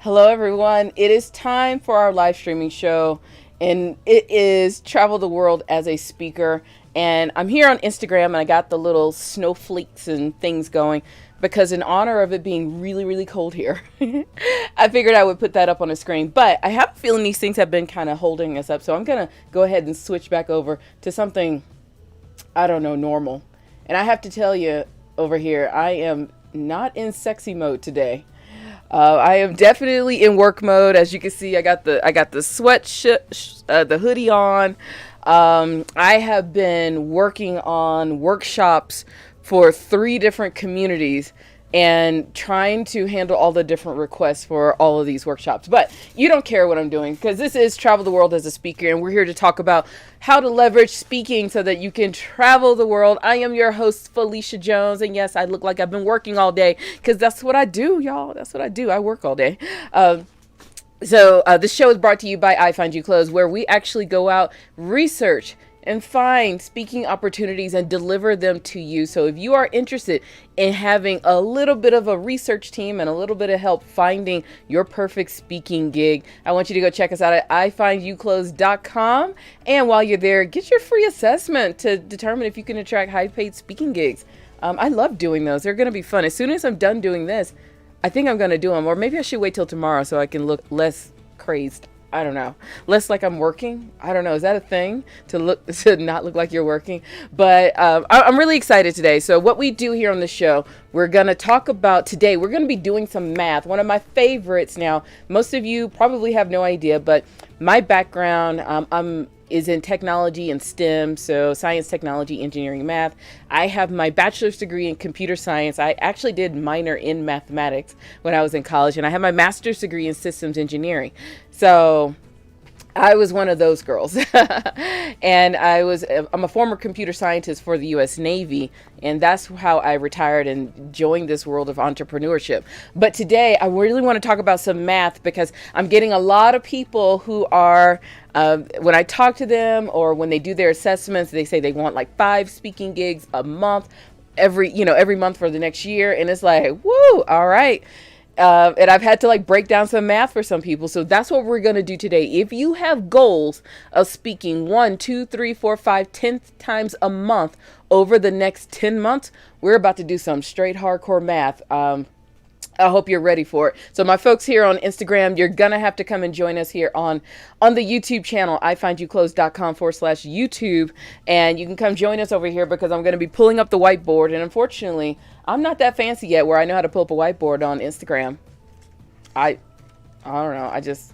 Hello, everyone. It is time for our live streaming show, and it is Travel the World as a Speaker. And I'm here on Instagram, and I got the little snowflakes and things going because, in honor of it being really, really cold here, I figured I would put that up on the screen. But I have a feeling these things have been kind of holding us up, so I'm going to go ahead and switch back over to something, I don't know, normal. And I have to tell you over here, I am not in sexy mode today. I am definitely in work mode. As you can see, I got the the hoodie on. I have been working on workshops for 3 different communities and trying to handle all the different requests for all of these workshops. But you don't care what I'm doing because this is Travel the World as a Speaker, and we're here to talk about how to leverage speaking so that you can travel the world. I am your host, Phylecia Jones, and yes, I look like I've been working all day because that's what I do, y'all. That's what I do. I work all day. So this show is brought to you by iFind You Clothes, where we actually go out, research, and find speaking opportunities and deliver them to you. So if you are interested in having a little bit of a research team and a little bit of help finding your perfect speaking gig, I want you to go check us out at ifindyouclothes.com. And while you're there, get your free assessment to determine if you can attract high paid speaking gigs. I love doing those. They're going to be fun. As soon as I'm done doing this, I think I'm going to do them, or maybe I should wait till tomorrow so I can look less crazed. I don't know. Less like I'm working. I don't know. Is that a thing to not look like you're working? But I'm really excited today. So what we do here on the show, we're going to talk about today. We're going to be doing some math. One of my favorites. Now, most of you probably have no idea, but my background, is in technology and STEM, so science, technology, engineering, math. I have my bachelor's degree in computer science. I actually did minor in mathematics when I was in college, and I have my master's degree in systems engineering. So I was one of those girls. And I'm a former computer scientist for the US Navy, and that's how I retired and joined this world of entrepreneurship. But today I really want to talk about some math because I'm getting a lot of people who are, when I talk to them or when they do their assessments, they say they want like 5 speaking gigs a month, every month for the next year. And it's like, woo, all right. And I've had to like break down some math for some people. So that's what we're going to do today. If you have goals of speaking 1, 2, 3, 4, 5, 10 times a month over the next 10 months, we're about to do some straight hardcore math. I hope you're ready for it. So my folks here on Instagram, you're going to have to come and join us here on the YouTube channel, ifindyouclothes.com/YouTube. And you can come join us over here because I'm going to be pulling up the whiteboard. And unfortunately, I'm not that fancy yet where I know how to pull up a whiteboard on Instagram. I don't know. I just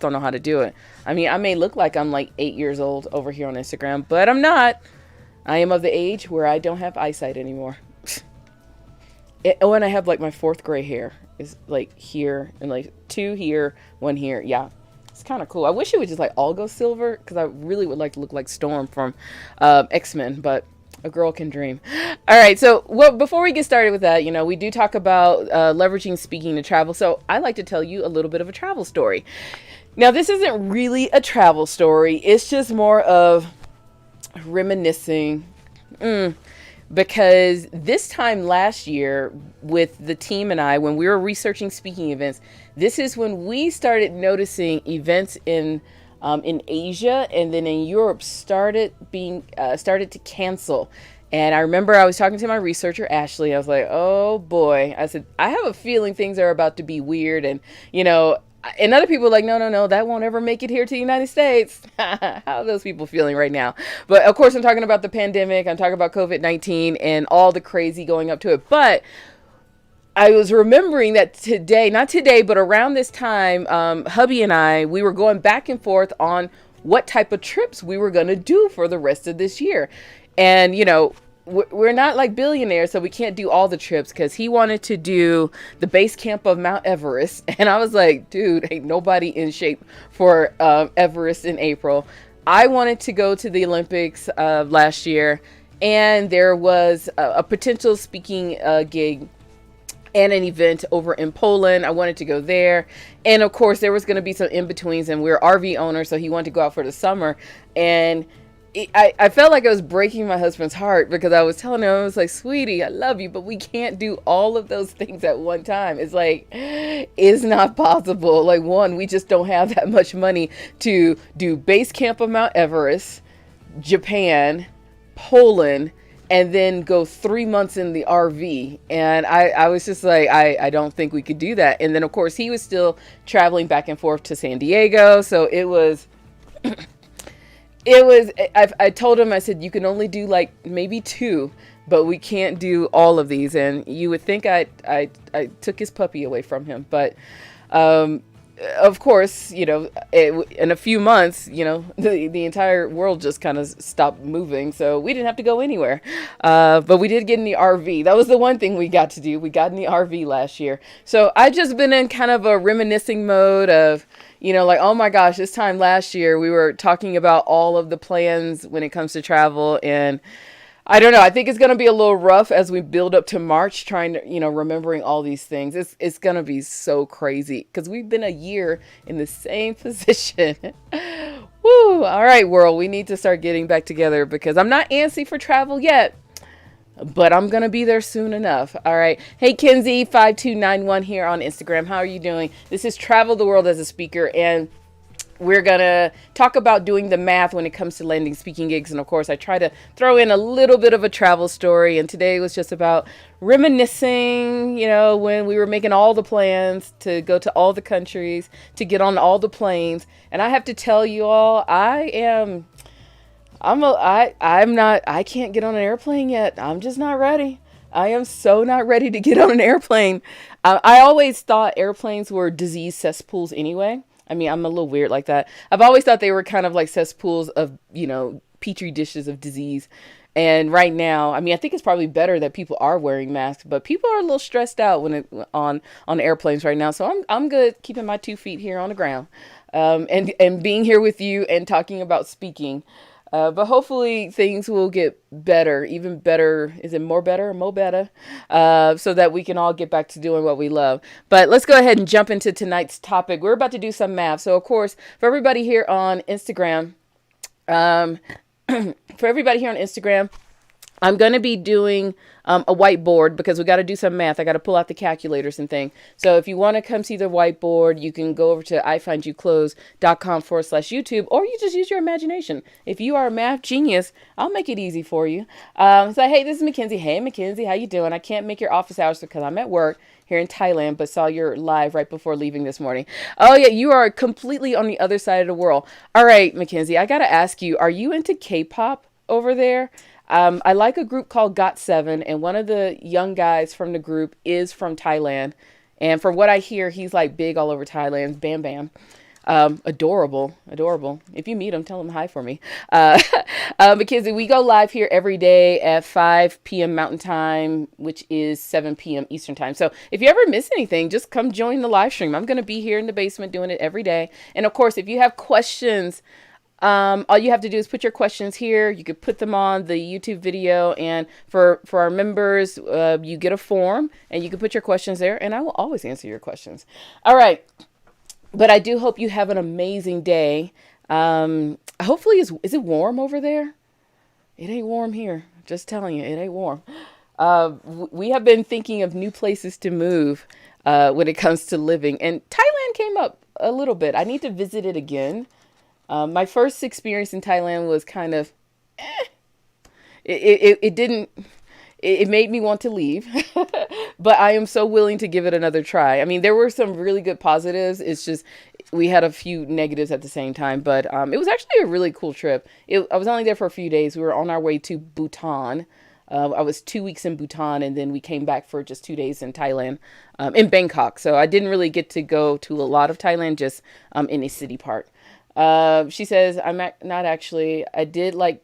don't know how to do it. I mean, I may look like I'm like 8 years old over here on Instagram, but I'm not. I am of the age where I don't have eyesight anymore. And I have like my 4th gray hair is like here and like 2 here, 1 here. Yeah, it's kind of cool. I wish it would just like all go silver because I really would like to look like Storm from X-Men, but a girl can dream. All right. So before we get started with that, we do talk about leveraging speaking to travel. So I like to tell you a little bit of a travel story. Now, this isn't really a travel story. It's just more of reminiscing. Because this time last year with the team and I, when we were researching speaking events, this is when we started noticing events in Asia and then in Europe started to cancel. And I remember I was talking to my researcher, Ashley. I was like, oh boy. I said, I have a feeling things are about to be weird. And, and other people were like, no, that won't ever make it here to the United States. How are those people feeling right now? But of course, I'm talking about the pandemic. I'm talking about COVID-19 and all the crazy going up to it. But I was remembering that not today, but around this time, hubby and I, we were going back and forth on what type of trips we were going to do for the rest of this year. And, we're not like billionaires, so we can't do all the trips because he wanted to do the base camp of Mount Everest. And I was like, dude, ain't nobody in shape for Everest in April. I wanted to go to the Olympics last year, and there was a potential speaking gig and an event over in Poland. I wanted to go there. And of course, there was going to be some in-betweens, and we're RV owners, so he wanted to go out for the summer. And I felt like I was breaking my husband's heart because I was telling him, I was like, sweetie, I love you, but we can't do all of those things at one time. It's like, it's not possible. Like, one, we just don't have that much money to do base camp of Mount Everest, Japan, Poland, and then go 3 months in the RV. And I was just like, I don't think we could do that. And then, of course, he was still traveling back and forth to San Diego. So it was, I told him, I said, you can only do like maybe 2, but we can't do all of these. And you would think I took his puppy away from him. But, of course, you know, in a few months, you know, the entire world just kind of stopped moving. So we didn't have to go anywhere. But we did get in the RV. That was the one thing we got to do. We got in the RV last year. So I've just been in kind of a reminiscing mode of, you know, like, oh my gosh, this time last year we were talking about all of the plans when it comes to travel. And I don't know. I think it's going to be a little rough as we build up to March, trying to, you know, remembering all these things. It's going to be so crazy because we've been a year in the same position. Woo. All right, world. We need to start getting back together because I'm not antsy for travel yet, but I'm going to be there soon enough. All right. Hey, Kenzie5291 here on Instagram. How are you doing? This is Travel the World as a Speaker, and we're going to talk about doing the math when it comes to landing speaking gigs. And of course, I try to throw in a little bit of a travel story. And today was just about reminiscing, you know, when we were making all the plans to go to all the countries, to get on all the planes. And I have to tell you all, I can't get on an airplane yet. I'm just not ready. I am so not ready to get on an airplane. I always thought airplanes were disease cesspools anyway. I mean, I'm a little weird like that. I've always thought they were kind of like cesspools of, you know, petri dishes of disease. And right now, I mean, I think it's probably better that people are wearing masks, but people are a little stressed out when on airplanes right now. So I'm good keeping my 2 feet here on the ground, and being here with you and talking about speaking. But hopefully things will get better, even better. Is it more better or more better? So that we can all get back to doing what we love. But let's go ahead and jump into tonight's topic. We're about to do some math. So, of course, for everybody here on Instagram, I'm going to be doing a whiteboard because we got to do some math. I got to pull out the calculators and things. So if you want to come see the whiteboard, you can go over to ifindyoukclothes.com/YouTube, or you just use your imagination. If you are a math genius, I'll make it easy for you. So, hey, this is Mackenzie. Hey, Mackenzie, how you doing? I can't make your office hours because I'm at work here in Thailand, but saw your live right before leaving this morning. Oh, yeah, you are completely on the other side of the world. All right, Mackenzie, I got to ask you, are you into K-pop over there? I like a group called GOT7, and one of the young guys from the group is from Thailand. And from what I hear, he's like big all over Thailand. Bam Bam. Adorable. If you meet him, tell him hi for me. Because we go live here every day at 5 p.m. Mountain Time, which is 7 p.m. Eastern Time. So if you ever miss anything, just come join the live stream. I'm going to be here in the basement doing it every day. And of course, if you have questions, all you have to do is put your questions here. You could put them on the YouTube video, and for our members, you get a form and you can put your questions there, and I will always answer your questions. All right. But I do hope you have an amazing day. Hopefully, is it warm over there? It ain't warm here. Just telling you, it ain't warm. We have been thinking of new places to move when it comes to living, and Thailand came up a little bit. I need to visit it again. My first experience in Thailand was kind of, it made me want to leave, but I am so willing to give it another try. I mean, there were some really good positives. It's just, we had a few negatives at the same time, but it was actually a really cool trip. I was only there for a few days. We were on our way to Bhutan. I was 2 weeks in Bhutan, and then we came back for just 2 days in Thailand, in Bangkok. So I didn't really get to go to a lot of Thailand, just in a city part. She says, not actually. I did like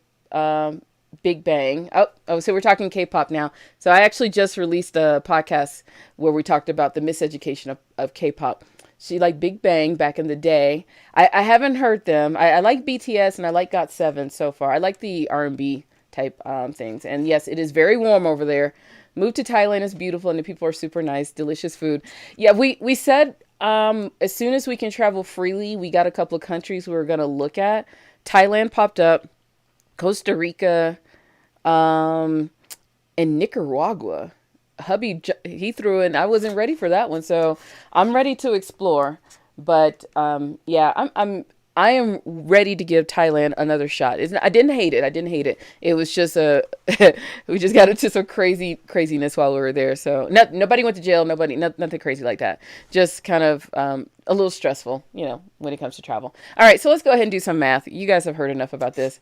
Big Bang. Oh, so we're talking K-pop now. So I actually just released a podcast where we talked about the miseducation of K-pop. She liked Big Bang back in the day. I haven't heard them. I like BTS and I like GOT7 so far. I like the R&B type things. And yes, it is very warm over there. Moved to Thailand. It's beautiful and the people are super nice. Delicious food. Yeah, we said as soon as we can travel freely, we got a couple of countries we were going to look at. Thailand popped up. Costa Rica, um, and Nicaragua. He threw in. I wasn't ready for that one, so I'm ready to explore. But yeah, I am ready to give Thailand another shot. I didn't hate it. I didn't hate it. It was just a we just got into some craziness while we were there. So nobody went to jail. Nothing crazy like that. Just kind of a little stressful, when it comes to travel. All right, so let's go ahead and do some math. You guys have heard enough about this.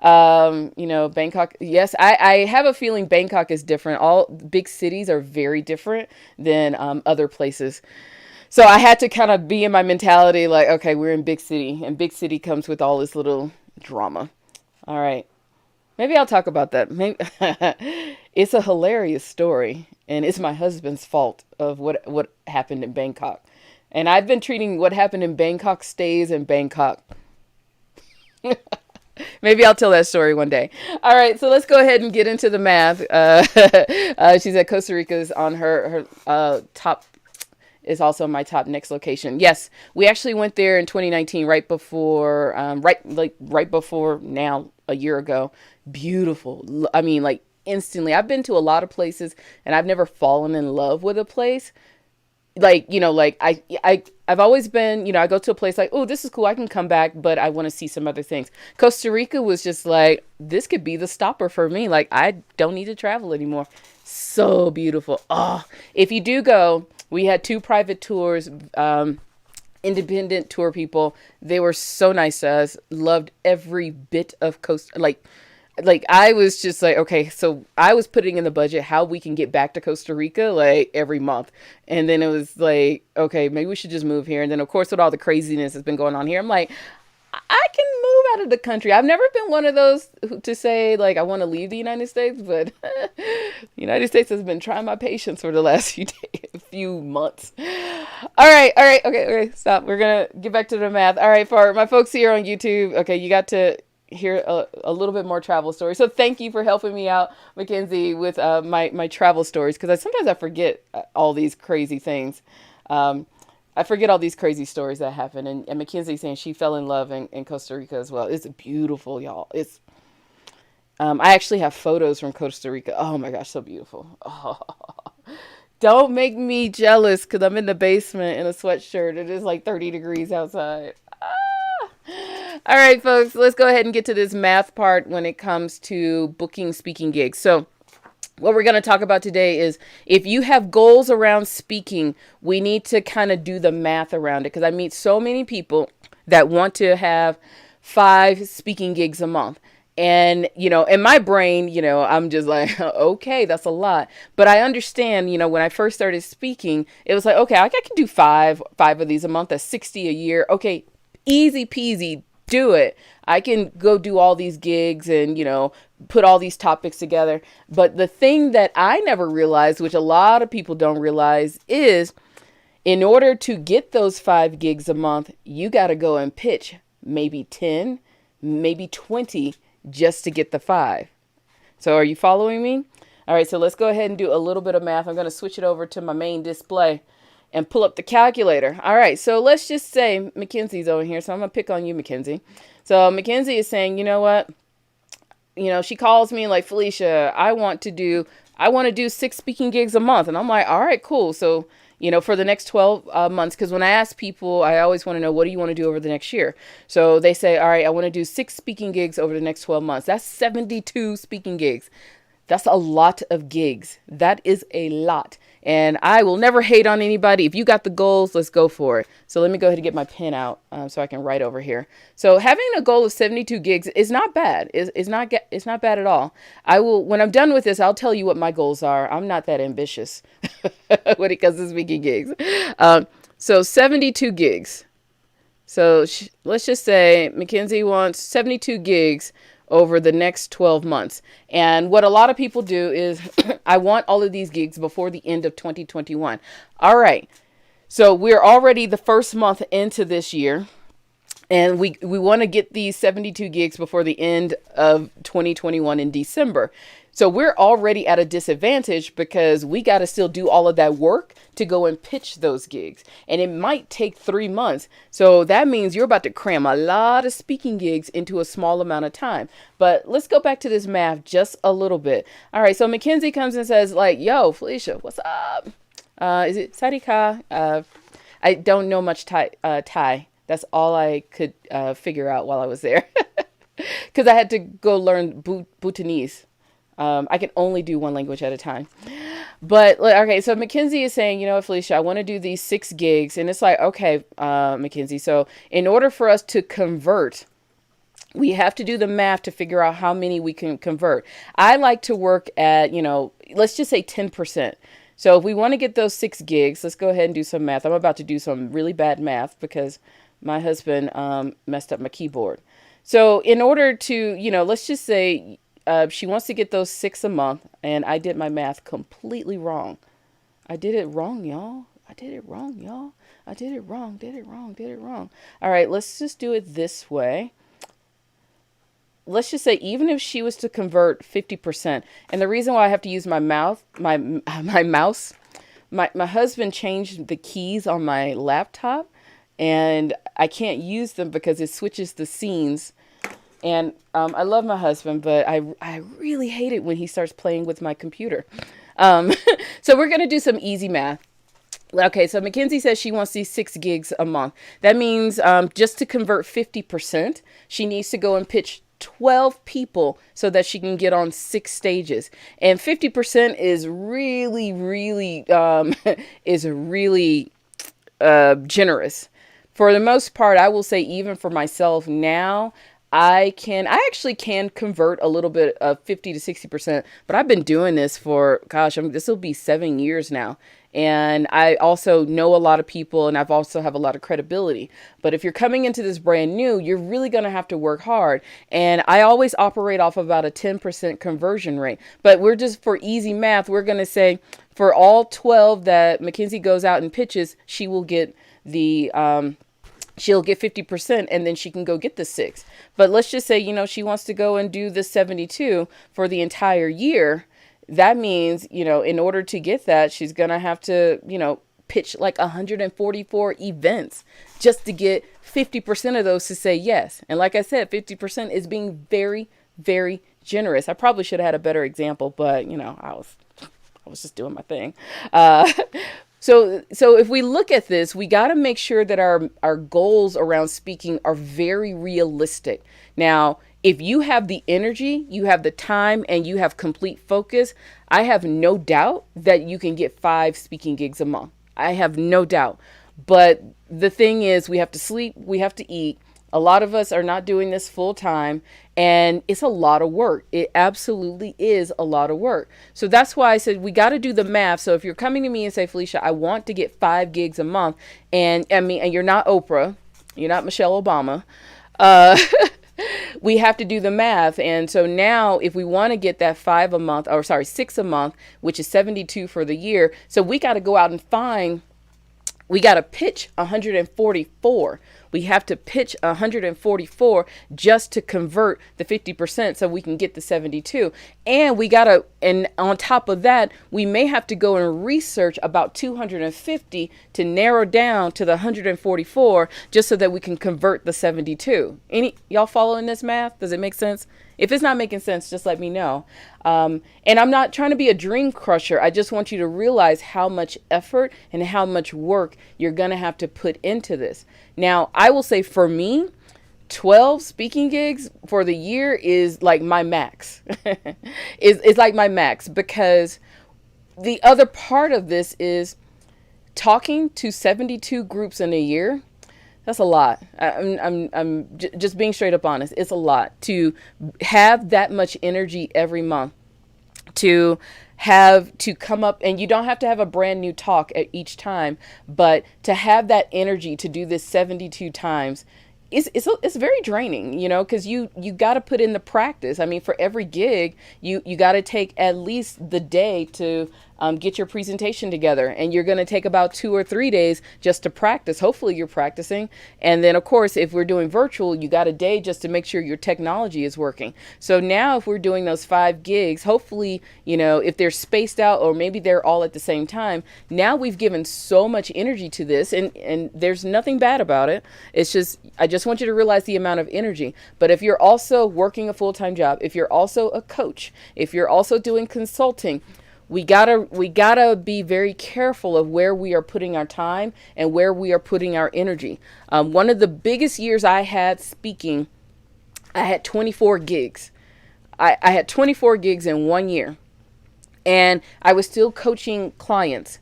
Bangkok. Yes, I have a feeling Bangkok is different. All big cities are very different than other places. So I had to kind of be in my mentality like, okay, we're in big city, and big city comes with all this little drama. All right. Maybe I'll talk about that. Maybe it's a hilarious story, and it's my husband's fault of what happened in Bangkok. And I've been treating what happened in Bangkok stays in Bangkok. Maybe I'll tell that story one day. All right, so let's go ahead and get into the math. She said Costa Rica is on her top, is also my top next location. Yes, we actually went there in 2019, right before now, a year ago. Beautiful. I mean, like instantly. I've been to a lot of places, and I've never fallen in love with a place. I've always been, I go to a place like, oh, this is cool, I can come back, but I want to see some other things. Costa Rica was just like, this could be the stopper for me. Like, I don't need to travel anymore. So beautiful. Oh, if you do go, we had 2 private tours, independent tour people. They were so nice to us. Loved every bit of Costa. Like I was just like, okay, so I was putting in the budget how we can get back to Costa Rica like every month. And then it was like, okay, maybe we should just move here. And then of course with all the craziness that's been going on here, I'm like, I can move out of the country. I've never been one of those to say like I want to leave the United States, but the United States has been trying my patience for the last few months. All right, okay, stop. We're gonna get back to the math. All right, for my folks here on YouTube, okay, you got to hear a little bit more travel stories. So thank you for helping me out, Mackenzie, with my travel stories, because sometimes I forget all these crazy things. I forget all these crazy stories that happen. And Mackenzie saying she fell in love in Costa Rica as well. It's beautiful, y'all. It's I actually have photos from Costa Rica. Oh my gosh, so beautiful. Oh. Don't make me jealous because I'm in the basement in a sweatshirt. It is like 30 degrees outside. All right, folks, let's go ahead and get to this math part when it comes to booking speaking gigs. So what we're going to talk about today is if you have goals around speaking, we need to kind of do the math around it, because I meet so many people that want to have 5 speaking gigs a month. And, in my brain, I'm just like, okay, that's a lot. But I understand, when I first started speaking, it was like, okay, I can do five of these a month. That's 60 a year. Okay, easy peasy. Do it. I can go do all these gigs and, put all these topics together. But the thing that I never realized, which a lot of people don't realize, is in order to get those 5 gigs a month, you got to go and pitch maybe 10, maybe 20 just to get the 5. So are you following me? All right, so let's go ahead and do a little bit of math. I'm going to switch it over to my main display and pull up the calculator. All right, so let's just say Mackenzie's over here. So I'm going to pick on you, Mackenzie. So Mackenzie is saying, you know what? She calls me like, Phylecia, I want to do 6 speaking gigs a month. And I'm like, all right, cool. So, for the next 12 months, because when I ask people, I always want to know, what do you want to do over the next year? So they say, all right, I want to do 6 speaking gigs over the next 12 months. That's 72 speaking gigs. That's a lot of gigs. That is a lot. And I will never hate on anybody. If you got the goals, let's go for it. So let me go ahead and get my pen out so I can write over here. So having a goal of 72 gigs is not bad. It's not bad at all. I will, when I'm done with this, I'll tell you what my goals are. I'm not that ambitious when it comes to speaking gigs. So 72 gigs. So let's just say Mackenzie wants 72 gigs over the next 12 months. And what a lot of people do is I want all of these gigs before the end of 2021. All right. So we're already the first month into this year, and we want to get these 72 gigs before the end of 2021 in December. So we're already at a disadvantage because we got to still do all of that work to go and pitch those gigs. And it might take 3 months. So that means you're about to cram a lot of speaking gigs into a small amount of time. But let's go back to this math just a little bit. All right. So Mackenzie comes and says like, yo, Phylecia, what's up? Is it Sarika? I don't know much Thai. That's all I could figure out while I was there. Because I had to go learn Bhutanese. I can only do one language at a time. But okay, so Mackenzie is saying, you know, Phylecia, I want to do these 6 gigs. And it's like, okay, Mackenzie, so in order for us to convert, we have to do the math to figure out how many we can convert. I like to work at, you know, let's just say 10%. So if we want to get those 6 gigs, let's go ahead and do some math. I'm about to do some really bad math because my husband messed up my keyboard. So in order to, you know, let's just say she wants to get those 6 a month, and I did my math completely wrong. I did it wrong, y'all. I did it wrong. Did it wrong. All right, let's just do it this way. Let's just say even if she was to convert 50%, and the reason why I have to use my mouse, my husband changed the keys on my laptop, and I can't use them because it switches the scenes. And I love my husband, but I really hate it when he starts playing with my computer. So we're going to do some easy math. Okay, so Mackenzie says she wants these 6 gigs a month. That means just to convert 50%, she needs to go and pitch 12 people so that she can get on 6 stages. And 50% is really generous. For the most part, I will say even for myself now, I actually can convert a little bit of 50 to 60%, but I've been doing this for, gosh, this will be 7 years now. And I also know a lot of people, and I've also have a lot of credibility. But if you're coming into this brand new, you're really going to have to work hard. And I always operate off about a 10% conversion rate. But we're just, for easy math, we're going to say for all 12 that Mackenzie goes out and pitches, she will get she'll get 50%, and then she can go get the 6. But let's just say, you know, she wants to go and do the 72 for the entire year. That means, you know, in order to get that, she's going to have to, you know, pitch like 144 events just to get 50% of those to say yes. And like I said, 50% is being very, very generous. I probably should have had a better example, but, you know, I was just doing my thing. So if we look at this, we got to make sure that our goals around speaking are very realistic. Now, if you have the energy, you have the time, and you have complete focus, I have no doubt that you can get 5 speaking gigs a month. I have no doubt. But the thing is, we have to sleep, we have to eat. A lot of us are not doing this full time, and it's a lot of work. It absolutely is a lot of work. So that's why I said we got to do the math. So if you're coming to me and say, Phylecia, I want to get 5 gigs a month, and you're not Oprah, you're not Michelle Obama, we have to do the math. And so now if we want to get that 6 a month, which is 72 for the year, so we got to go out and we got to pitch 144. We have to pitch 144 just to convert the 50% so we can get the 72. And on top of that, we may have to go and research about 250 to narrow down to the 144 just so that we can convert the 72. Y'all following this math? Does it make sense? If it's not making sense, just let me know. And I'm not trying to be a dream crusher. I just want you to realize how much effort and how much work you're going to have to put into this. Now, I will say for me, 12 speaking gigs for the year is like my max. It's like my max, because the other part of this is talking to 72 groups in a year. That's a lot. I'm just being straight up honest. It's a lot to have that much energy every month, to come up, and you don't have to have a brand new talk at each time, but to have that energy to do this 72 times, it's very draining, because you got to put in the practice. I mean, for every gig, you got to take at least the day to get your presentation together, and you're going to take about 2 or 3 days just to practice. Hopefully you're practicing. And then of course, if we're doing virtual, you got a day just to make sure your technology is working. So now if we're doing those 5 gigs, hopefully, if they're spaced out or maybe they're all at the same time, now we've given so much energy to this, and there's nothing bad about it. It's just, I just want you to realize the amount of energy. But if you're also working a full-time job, if you're also a coach, if you're also doing consulting, we gotta be very careful of where we are putting our time and where we are putting our energy. One of the biggest years I had speaking, I had 24 gigs. I had 24 gigs in 1 year, and I was still coaching clients.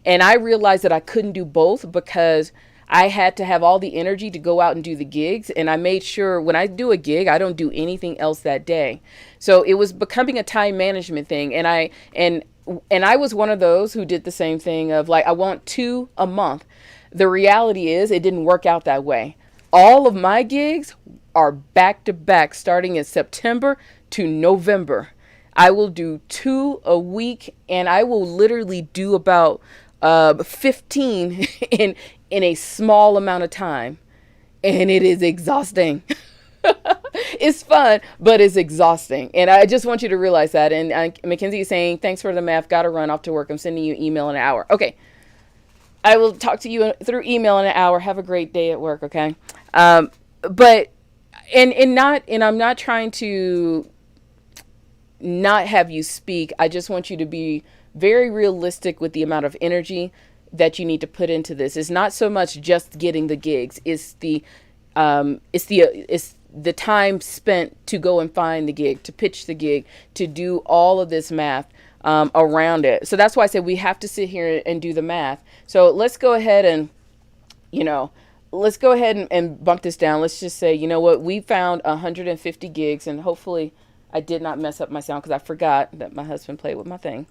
And I realized that I couldn't do both because I had to have all the energy to go out and do the gigs. And I made sure when I do a gig, I don't do anything else that day. So it was becoming a time management thing. And I was one of those who did the same thing of like, I want 2 a month. The reality is it didn't work out that way. All of my gigs are back to back starting in September to November. I will do 2 a week, and I will literally do about 15 in a small amount of time, and it is exhausting. It's fun, but it's exhausting, and I just want you to realize that. And Mackenzie is saying, thanks for the math, gotta run off to work, I'm sending you an email in an hour. Okay, I will talk to you through email in an hour. Have a great day at work. Okay. But I'm not trying to not have you speak. I just want you to be very realistic with the amount of energy that you need to put into this. It's not so much just getting the gigs. It's the time spent to go and find the gig, to pitch the gig, to do all of this math around it. So that's why I said we have to sit here and do the math. So let's go ahead and, and bump this down. Let's just say, what, we found 150 gigs, and hopefully I did not mess up my sound because I forgot that my husband played with my thing.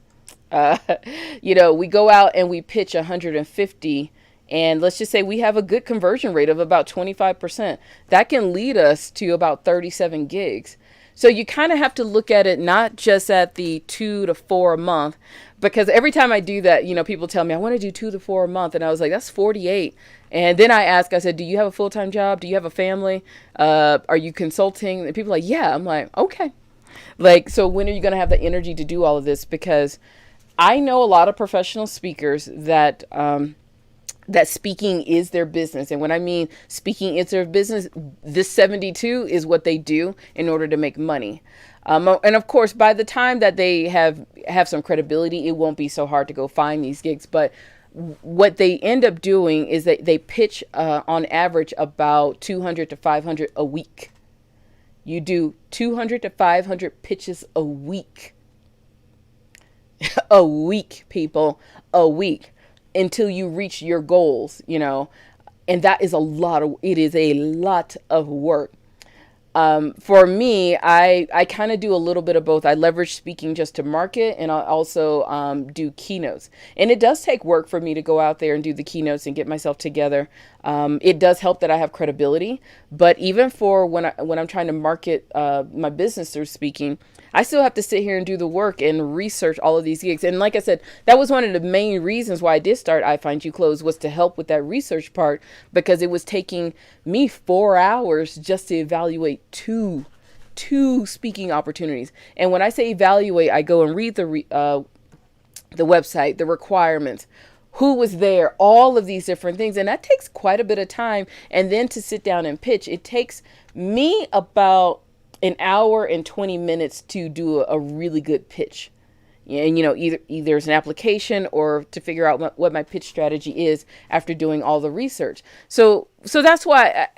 We go out and we pitch 150, and let's just say we have a good conversion rate of about 25%. That can lead us to about 37 gigs. So you kind of have to look at it not just at the 2 to 4 a month, because every time I do that, people tell me I want to do 2 to 4 a month, and I was like, that's 48. And then I said, do you have a full-time job? Do you have a family? Are you consulting? And people are like, yeah. I'm like, okay. Like, so when are you going to have the energy to do all of this? Because I know a lot of professional speakers that speaking is their business. And when I mean speaking is their business, this 72 is what they do in order to make money. And of course, by the time that they have some credibility, it won't be so hard to go find these gigs. But what they end up doing is that they pitch on average about 200 to 500 a week. You do 200 to 500 pitches a week. A week, people, a week, until you reach your goals, and that is it is a lot of work. For me, I kind of do a little bit of both. I leverage speaking just to market, and I also do keynotes. And it does take work for me to go out there and do the keynotes and get myself together. It does help that I have credibility, but even for when I'm trying to market my business through speaking, I still have to sit here and do the work and research all of these gigs. And like I said, that was one of the main reasons why I did start iFind You Close, was to help with that research part, because it was taking me 4 hours just to evaluate two speaking opportunities. And when I say evaluate, I go and read the website, the requirements, who was there, all of these different things. And that takes quite a bit of time. And then to sit down and pitch, it takes me about an hour and 20 minutes to do a really good pitch. And, either it's an application or to figure out what my pitch strategy is after doing all the research. So that's why,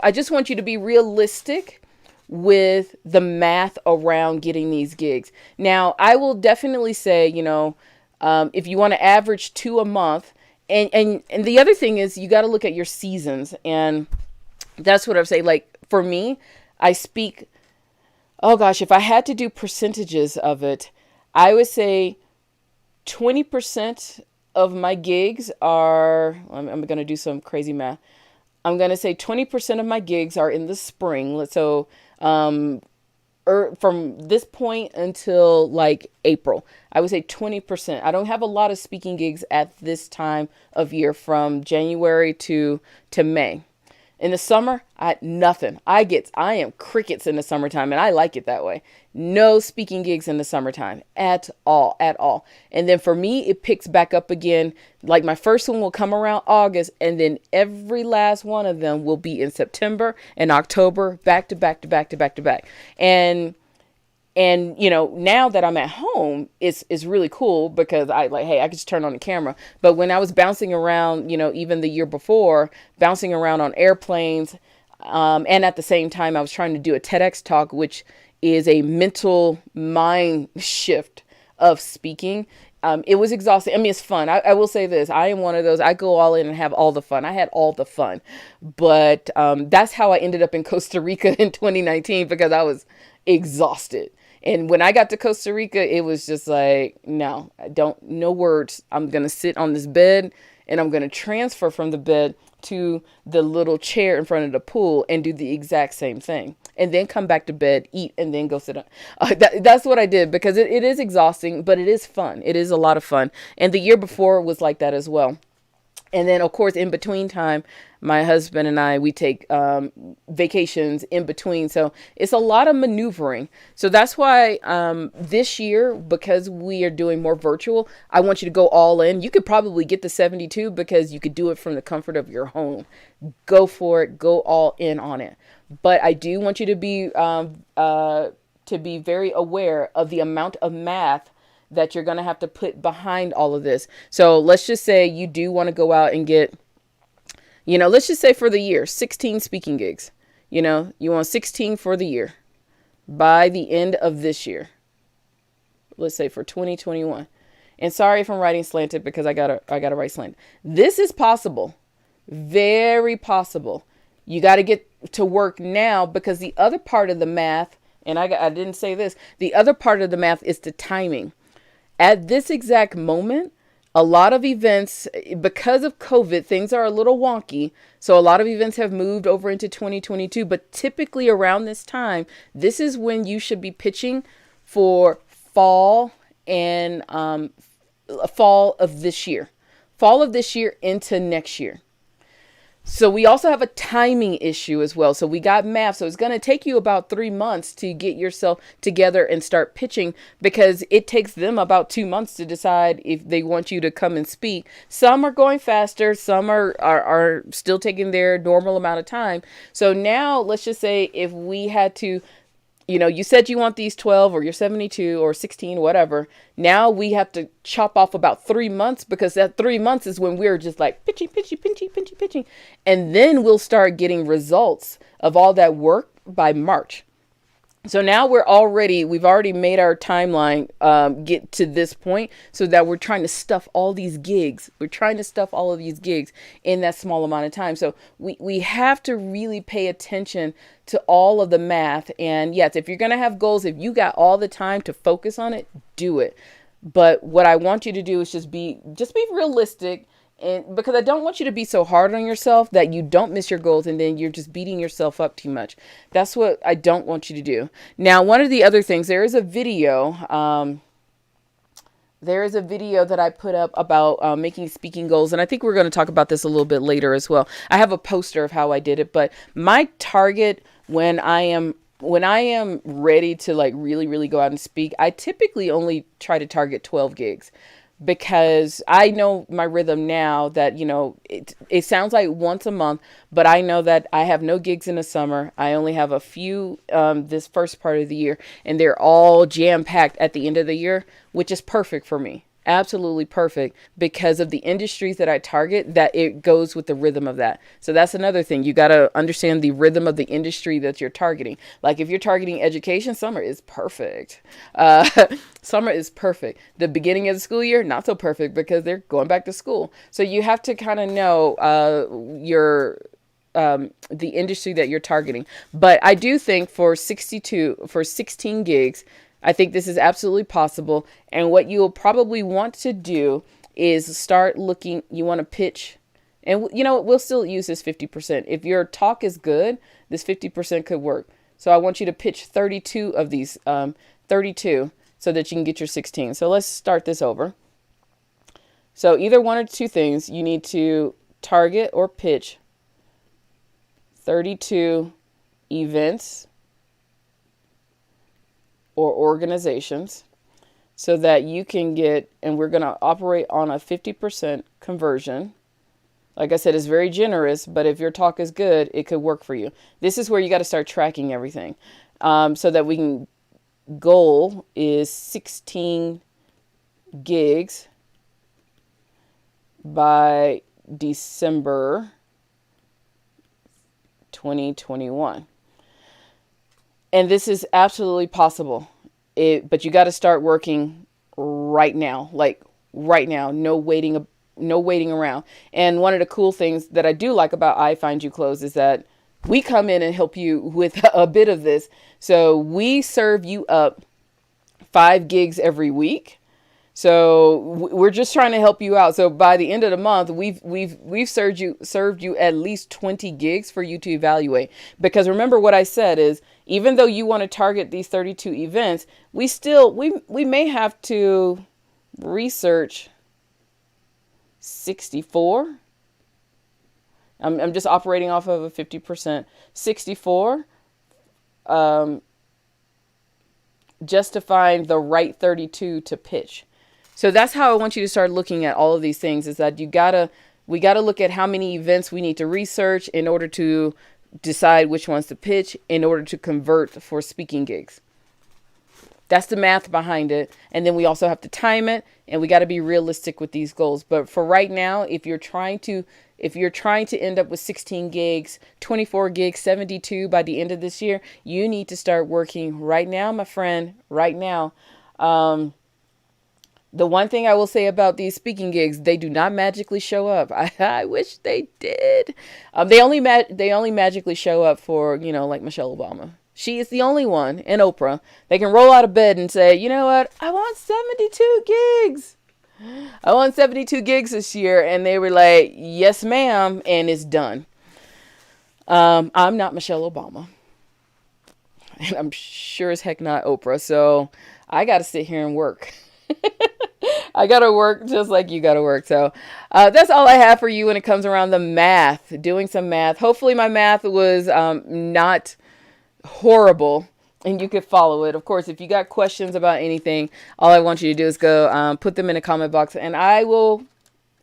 I just want you to be realistic with the math around getting these gigs. Now, I will definitely say, if you want to average 2 a month, and the other thing is you got to look at your seasons. And that's what I'm saying. Like for me, I speak, oh gosh, if I had to do percentages of it, I would say 20% of my gigs are, I'm going to do some crazy math. I'm going to say 20% of my gigs are in the spring. So, from this point until like April, I would say 20%. I don't have a lot of speaking gigs at this time of year from January to May. In the summer, nothing. I am crickets in the summertime, and I like it that way. No speaking gigs in the summertime at all. And then for me, it picks back up again. Like my first one will come around August, and then every last one of them will be in September and October, back to back to back to back to back. And now that I'm at home, it's really cool because I can just turn on the camera. But when I was bouncing around, even the year before, bouncing around on airplanes, and at the same time, I was trying to do a TEDx talk, which is a mental mind shift of speaking. It was exhausting. I mean, it's fun. I will say this. I am one of those. I go all in and have all the fun. I had all the fun. But that's how I ended up in Costa Rica in 2019 because I was exhausted. And when I got to Costa Rica, it was just like, no words. I'm going to sit on this bed and I'm going to transfer from the bed to the little chair in front of the pool and do the exact same thing. And then come back to bed, eat, and then go sit down. That's what I did because it is exhausting, but it is fun. It is a lot of fun. And the year before was like that as well. And then, of course, in between time, my husband and I, we take vacations in between. So it's a lot of maneuvering. So that's why this year, because we are doing more virtual, I want you to go all in. You could probably get the 72 because you could do it from the comfort of your home. Go for it. Go all in on it. But I do want you to be very aware of the amount of math that you're going to have to put behind all of this. So let's just say you do want to go out and get, let's just say for the year, 16 speaking gigs. You want 16 for the year by the end of this year. Let's say for 2021. And sorry if I'm writing slanted because I gotta write slanted. This is possible. Very possible. You got to get to work now because the other part of the math, and I didn't say this, the other part of the math is the timing. At this exact moment, a lot of events, because of COVID, things are a little wonky. So a lot of events have moved over into 2022. But typically around this time, this is when you should be pitching for fall and fall of this year into next year. So we also have a timing issue as well. So we got math. So it's going to take you about 3 months to get yourself together and start pitching because it takes them about 2 months to decide if they want you to come and speak. Some are going faster. Some are still taking their normal amount of time. So now let's just say if we had to, you said you want these 12 or your 72 or 16, whatever. Now we have to chop off about 3 months because that 3 months is when we're just like pitching. And then we'll start getting results of all that work by March. So now we've already made our timeline get to this point so that we're trying to stuff all these gigs. We're trying to stuff all of these gigs in that small amount of time. So we have to really pay attention to all of the math. And yes, if you're going to have goals, if you got all the time to focus on it, do it. But what I want you to do is just be realistic. And because I don't want you to be so hard on yourself that you don't miss your goals and then you're just beating yourself up too much. That's what I don't want you to do. Now, one of the other things, there is a video that I put up about making speaking goals. And I think we're going to talk about this a little bit later as well. I have a poster of how I did it, but my target when I am ready to like really, really go out and speak, I typically only try to target 12 gigs. Because I know my rhythm now that, it sounds like once a month, but I know that I have no gigs in the summer. I only have a few this first part of the year, and they're all jam-packed at the end of the year, which is perfect for me. Absolutely perfect because of the industries that I target, that it goes with the rhythm of that. So that's another thing. You got to understand the rhythm of the industry that you're targeting. Like if you're targeting education, summer is perfect. Summer is perfect. The beginning of the school year, not so perfect because they're going back to school. So you have to kind of know the industry that you're targeting. But I do think for 16 gigs, I think this is absolutely possible. And what you'll probably want to do is start looking, you want to pitch And you know, we'll still use this 50%. If your talk is good, this 50% could work. So I want you to pitch 32 of these, 32, so that you can get your 16. So let's start this over. So either one or two things, you need to target or pitch 32 events or organizations so that you can get, and we're going to operate on a 50% conversion. Like I said, it's very generous, but if your talk is good, it could work for you. This is where you got to start tracking everything, so that we can, goal is 16 gigs by December 2021. And this is absolutely possible. But you got to start working right now, like right now, no waiting around. And one of the cool things that I do like about iFind You Close is that we come in and help you with a bit of this. So we serve you up 5 gigs every week. So we're just trying to help you out. So by the end of the month, we've served you at least 20 gigs for you to evaluate. Because remember what I said is, even though you want to target these 32 events, we may have to research 64. I'm just operating off of a 50%. 64. Just to find the right 32 to pitch. So that's how I want you to start looking at all of these things, is that we gotta look at how many events we need to research in order to decide which ones to pitch in order to convert for speaking gigs. That's the math behind it. And then we also have to time it, and we got to be realistic with these goals. But for right now, if you're trying to end up with 16 gigs, 24 gigs, 72 by the end of this year, you need to start working right now, my friend, right now. The one thing I will say about these speaking gigs, they do not magically show up. I wish they did. They only magically show up for, like Michelle Obama. She is the only one, and Oprah. They can roll out of bed and say, you know what? I want 72 gigs. I want 72 gigs this year. And they were like, yes, ma'am. And it's done. I'm not Michelle Obama. And I'm sure as heck not Oprah. So I got to sit here and work. I got to work just like you got to work. So that's all I have for you when it comes around the math, doing some math. Hopefully my math was not horrible and you could follow it. Of course, if you got questions about anything, all I want you to do is go put them in a comment box, and I will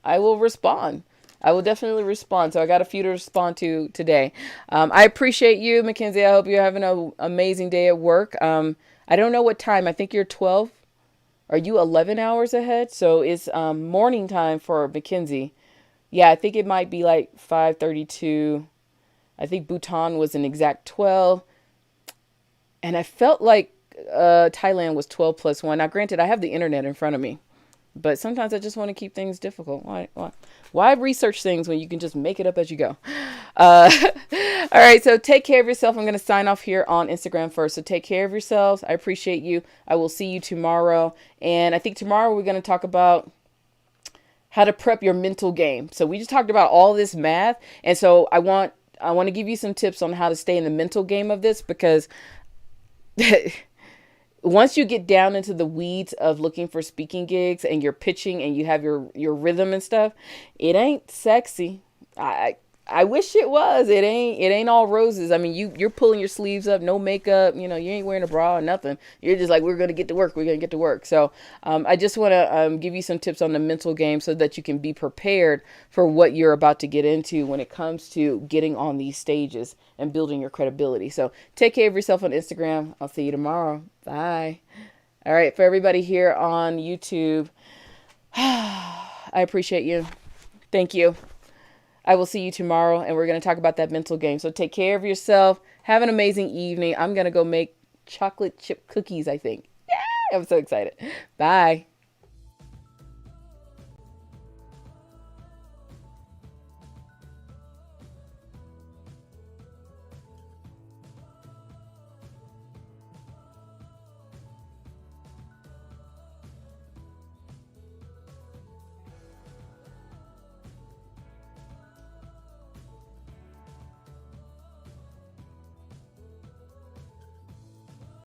respond. I will definitely respond. So I got a few to respond to today. I appreciate you, Mackenzie. I hope you're having an amazing day at work. I don't know what time. I think you're 12. Are you 11 hours ahead? So it's morning time for Mackenzie. Yeah, I think it might be like 5:32. I think Bhutan was an exact 12. And I felt like Thailand was 12 plus 1. Now, granted, I have the internet in front of me. But sometimes I just want to keep things difficult. Why research things when you can just make it up as you go? All right, so take care of yourself. I'm going to sign off here on Instagram first. So take care of yourselves. I appreciate you. I will see you tomorrow. And I think tomorrow we're going to talk about how to prep your mental game. So we just talked about all this math. And so I want to give you some tips on how to stay in the mental game of this, because once you get down into the weeds of looking for speaking gigs and you're pitching and you have your rhythm and stuff, it ain't sexy. I wish it was. It ain't all roses. I mean, you're pulling your sleeves up, no makeup, you ain't wearing a bra or nothing. You're just like, we're going to get to work. We're going to get to work. So I just want to give you some tips on the mental game so that you can be prepared for what you're about to get into when it comes to getting on these stages and building your credibility. So take care of yourself on Instagram. I'll see you tomorrow. Bye. All right. For everybody here on YouTube, I appreciate you. Thank you. I will see you tomorrow, and we're going to talk about that mental game. So take care of yourself. Have an amazing evening. I'm going to go make chocolate chip cookies, I think. Yeah, I'm so excited. Bye.